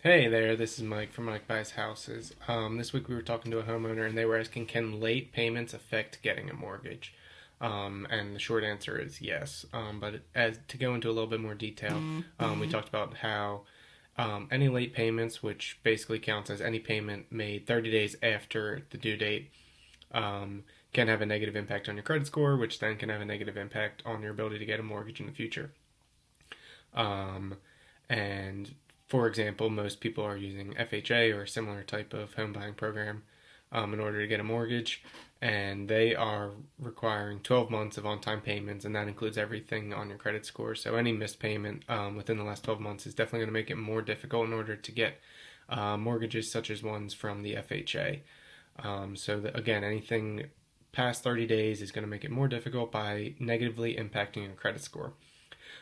Hey there, this is Mike from Mike Buys Houses. This week we were talking to a homeowner and they were asking, can late payments affect getting a mortgage? And the short answer is yes. But as to go into a little bit more detail, we talked about how any late payments, which basically counts as any payment made 30 days after the due date, can have a negative impact on your credit score, which then can have a negative impact on your ability to get a mortgage in the future. And for example, most people are using FHA or a similar type of home buying program in order to get a mortgage, and they are requiring 12 months of on-time payments, and that includes everything on your credit score. So any missed payment within the last 12 months is definitely going to make it more difficult in order to get mortgages such as ones from the FHA. Again, anything past 30 days is going to make it more difficult by negatively impacting your credit score.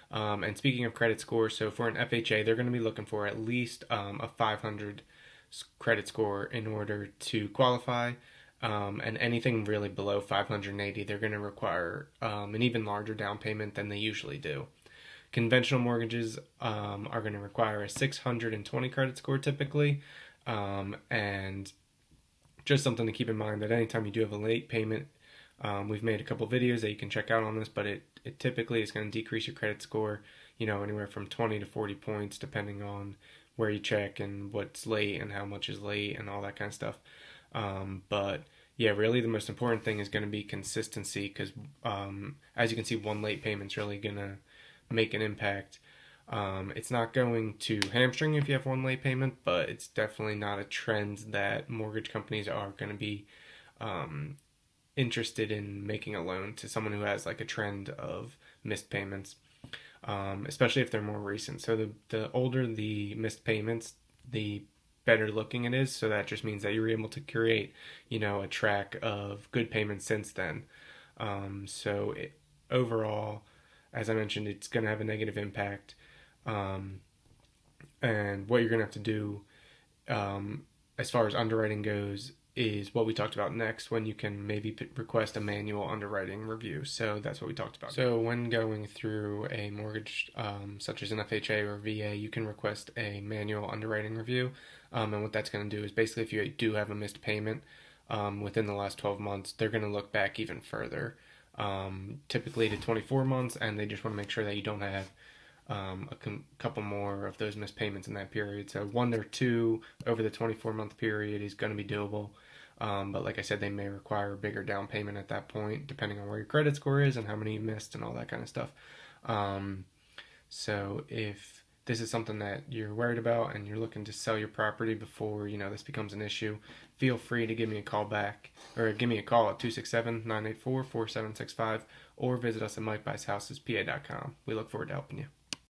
And speaking of credit score, so for an FHA, they're going to be looking for at least a 500 credit score in order to qualify. And anything really below 580, they're going to require an even larger down payment than they usually do. Conventional mortgages are going to require a 620 credit score typically. And just something to keep in mind that anytime you do have a late payment, we've made a couple videos that you can check out on this, but it typically is going to decrease your credit score, anywhere from 20 to 40 points, depending on where you check and what's late and how much is late and all that kind of stuff. But yeah, really the most important thing is going to be consistency because, as you can see, one late payment is really going to make an impact. It's not going to hamstring you if you have one late payment, but it's definitely not a trend that mortgage companies are going to be interested in making a loan to someone who has like a trend of missed payments, especially if they're more recent. So the older the missed payments, the better looking it is. So that just means that you're able to create, a track of good payments since then. Overall, as I mentioned, it's going to have a negative impact. And what you're going to have to do as far as underwriting goes is what we talked about next, when you can maybe request a manual underwriting review. So that's what we talked about. So when going through a mortgage such as an FHA or VA, you can request a manual underwriting review. And what that's going to do is basically if you do have a missed payment within the last 12 months, they're going to look back even further, typically to 24 months, and they just want to make sure that you don't have couple more of those missed payments in that period. So one or two over the 24-month period is going to be doable. But like I said, they may require a bigger down payment at that point, depending on where your credit score is and how many you missed and all that kind of stuff. So if this is something that you're worried about and you're looking to sell your property before, this becomes an issue, feel free to give me a call back or give me a call at 267-984-4765 or visit us at MikeBuysHousesPA.com. We look forward to helping you.